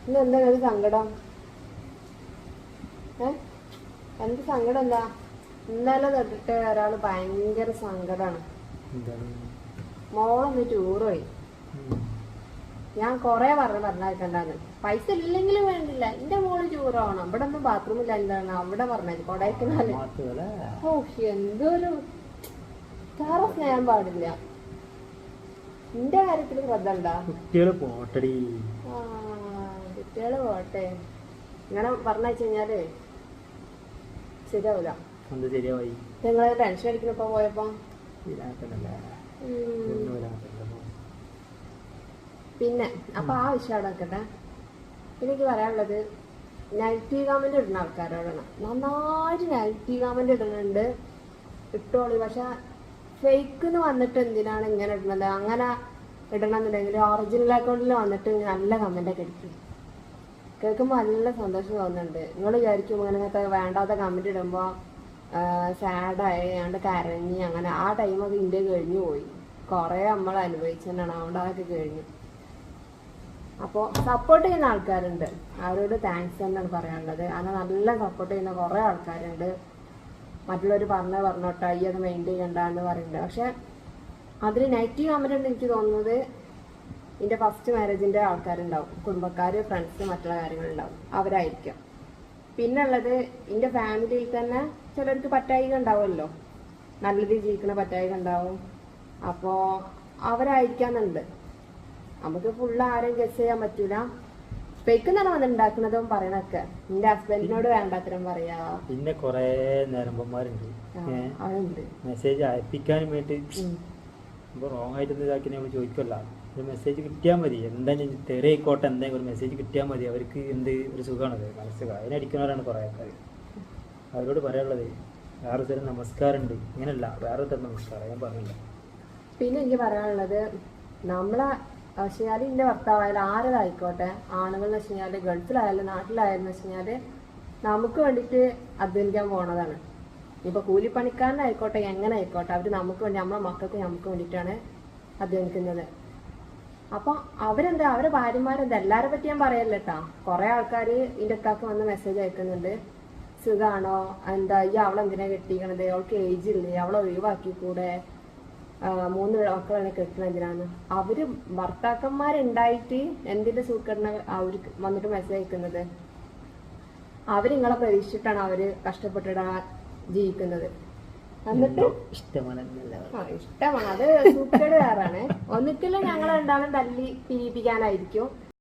ഇന്നെന്താ ഒരു സങ്കടം? എന്ത് സങ്കടം? എന്താ ഇന്നലെ തൊട്ടിട്ട് ഒരാള് ഭയങ്കര സങ്കടാണ്. മോളൊന്ന് ടൂർ പോയി. ഞാൻ കൊറേ പറഞ്ഞേക്കണ്ടാന്ന്. പൈസ ഇല്ലെങ്കിലും വേണ്ടില്ല, എന്റെ മോള് ടൂർ പോകണം. ഇവിടെ ഒന്നും ബാത്റൂമില്ല. എന്താണ് അവിടെ പറഞ്ഞത്? കൊടൈക്കനാല്. ഓ എന്തൊരു വേറെ സ്നേഹം പാടില്ല. എന്റെ കാര്യത്തില് ശ്രദ്ധ ഉണ്ടാ? കുട്ടികള് പോട്ടടി. കുട്ടികള് പോട്ടെ. ഇങ്ങനെ പറഞ്ഞു കഴിഞ്ഞാല് ശരിയാവൂല. ശരിയായി. നിങ്ങള് ടെൻഷൻ അടിക്കണപ്പോ പോയപ്പോ പിന്നെ അപ്പൊ ആ വിഷയം അവിടെ നിൽക്കട്ടെ. പിന്നെ എനിക്ക് പറയാനുള്ളത്, നെഗറ്റീവ് കമന്റ് ഇടുന്ന ആൾക്കാരോടാണ്. നന്നായിട്ട് നെഗറ്റീവ് കമന്റ് ഇടുന്നുണ്ട്, ഇട്ടോളി. പക്ഷെ ഫേക്കിന് വന്നിട്ട് എന്തിനാണ് ഇങ്ങനെ ഇടുന്നത്? അങ്ങനെ ഇടണമെന്നുണ്ടെങ്കിൽ ഒറിജിനൽ അക്കൗണ്ടിൽ വന്നിട്ട് നല്ല കമന്റ് ഒക്കെ ഇടിക്കും. കേൾക്കുമ്പോൾ നല്ല സന്തോഷം തോന്നുന്നുണ്ട്. നിങ്ങൾ വിചാരിക്കും ഇങ്ങനത്തെ വേണ്ടാത്ത കമന്റ് ഇടുമ്പോ സാഡായി ഞാണ്ട് കരഞ്ഞ് അങ്ങനെ. ആ ടൈമൊക്കെ ഇന്ത്യ കഴിഞ്ഞു പോയി. കുറെ നമ്മൾ അനുഭവിച്ചതാണ്. അതുകൊണ്ട് അതൊക്കെ കഴിഞ്ഞു. അപ്പോൾ സപ്പോർട്ട് ചെയ്യുന്ന ആൾക്കാരുണ്ട്, അവരോട് താങ്ക്സ് തന്നെയാണ് പറയാനുള്ളത്. അങ്ങനെ നല്ല സപ്പോർട്ട് ചെയ്യുന്ന കുറെ ആൾക്കാരുണ്ട്. മറ്റുള്ളവർ പറഞ്ഞോട്ടെ, ഈ അത് മെയിൻറ്റെയിൻ ചെയ്യണ്ട എന്ന് പറയുന്നുണ്ട്. പക്ഷെ അതിൽ നെഗറ്റീവ് കമന്റ് ഉണ്ട് എനിക്ക് തോന്നുന്നത് എൻ്റെ ഫസ്റ്റ് മാരേജിന്റെ ആൾക്കാരുണ്ടാവും, കുടുംബക്കാര്, ഫ്രണ്ട്സ്, മറ്റുള്ള കാര്യങ്ങളുണ്ടാവും, അവരായിരിക്കും. പിന്നെ ഉള്ളത് എൻ്റെ ഫാമിലിയിൽ തന്നെ ചിലർക്ക് പറ്റായിക ഉണ്ടാവുമല്ലോ, നല്ല രീതിയിൽ ജീവിക്കുന്ന പറ്റായിക ഉണ്ടാവും. അപ്പോൾ അവരായിരിക്കാന്നുണ്ട്. നമുക്ക് ഫുള്ള് ആരെയും ഗസ് ചെയ്യാൻ പറ്റൂല. ഫേക്കെന്നാണ് വന്നിട്ടുണ്ടാക്കുന്നതും പറയണൊക്കെ. എന്റെ ഹസ്ബൻഡിനോട് വേണ്ടാത്തരം പറയാ. പിന്നെ കൊറേ നേരമ്പന്മാരുണ്ട് അതുണ്ട് മെസ്സേജ് അയപ്പിക്കാനും വേണ്ടി റോങ് ആയിട്ട് ഇതാക്കി നമ്മൾ ചോദിക്കല്ല. ഒരു മെസ്സേജ് കിട്ടിയാൽ മതി, എന്തായാലും തെറിയിക്കോട്ടെ, എന്തെങ്കിലും ഒരു മെസ്സേജ് കിട്ടിയാൽ മതി. അവർക്ക് എന്ത് ഒരു സുഖമാണത്, മനസ്സിലാക്കുക. അതിനടിക്കുന്നവരാണ് കുറേ ആൾക്കാർ. അവരോട് പറയാനുള്ളത് വേറെ തരം നമസ്കാരമുണ്ട്, ഇങ്ങനെയല്ല വേറെ തരം നമസ്കാരം ഞാൻ പറഞ്ഞില്ല. പിന്നെ എനിക്ക് പറയാനുള്ളത്, നമ്മളെ വെച്ച് കഴിഞ്ഞാൽ എൻ്റെ ഭർത്താവായാലും ആരതായിക്കോട്ടെ, ആണുങ്ങൾ എന്ന് വെച്ച് കഴിഞ്ഞാൽ ഗൾഫിലായാലും നാട്ടിലായാലും എന്ന് വെച്ച് കഴിഞ്ഞാൽ നമുക്ക് വേണ്ടിയിട്ട് അധ്വാനിക്കാൻ പോണതാണ്. ഇപ്പൊ കൂലിപ്പണിക്കാരനായിക്കോട്ടെ എങ്ങനെ ആയിക്കോട്ടെ, അവർ നമുക്ക് വേണ്ടി, നമ്മളെ മക്കൾക്ക് നമുക്ക് വേണ്ടിയിട്ടാണ് അധ്വാനിക്കുന്നത്. അപ്പൊ അവരെന്താ, അവരെ ഭാര്യമാരെന്താ, എല്ലാരെ പറ്റി ഞാൻ പറയല്ല കേട്ടാ. കുറെ ആൾക്കാർ ഇതിന്റെ അക്കാക്ക് വന്ന് മെസ്സേജ് അയക്കുന്നുണ്ട്, സുഖാണോ, എന്താ ഈ അവളെന്തിനാ കെട്ടിക്കണത്, അവൾക്ക് ഏജ് ഇല്ലേ, അവളെ ഒഴിവാക്കി കൂടെ, 3 മക്കളെ കെട്ടണ എന്തിനാണ്. അവര് ഭർത്താക്കന്മാരുണ്ടായിട്ട് എന്തിന്റെ സൂക്കടിന അവർക്ക് വന്നിട്ട് മെസ്സേജ് അയക്കുന്നത്? അവരിങ്ങളെ പ്രതീക്ഷിച്ചിട്ടാണ് അവര് കഷ്ടപ്പെട്ടിടാ ജീവിക്കുന്നത്. എന്നിട്ട് ഇഷ്ടമാണ്, അത് സൂക്കേട് വേറാണ്. ഒന്നിക്കലും ഞങ്ങൾ രണ്ടാളും തല്ലി പിരിയിപ്പിക്കാനായിരിക്കും.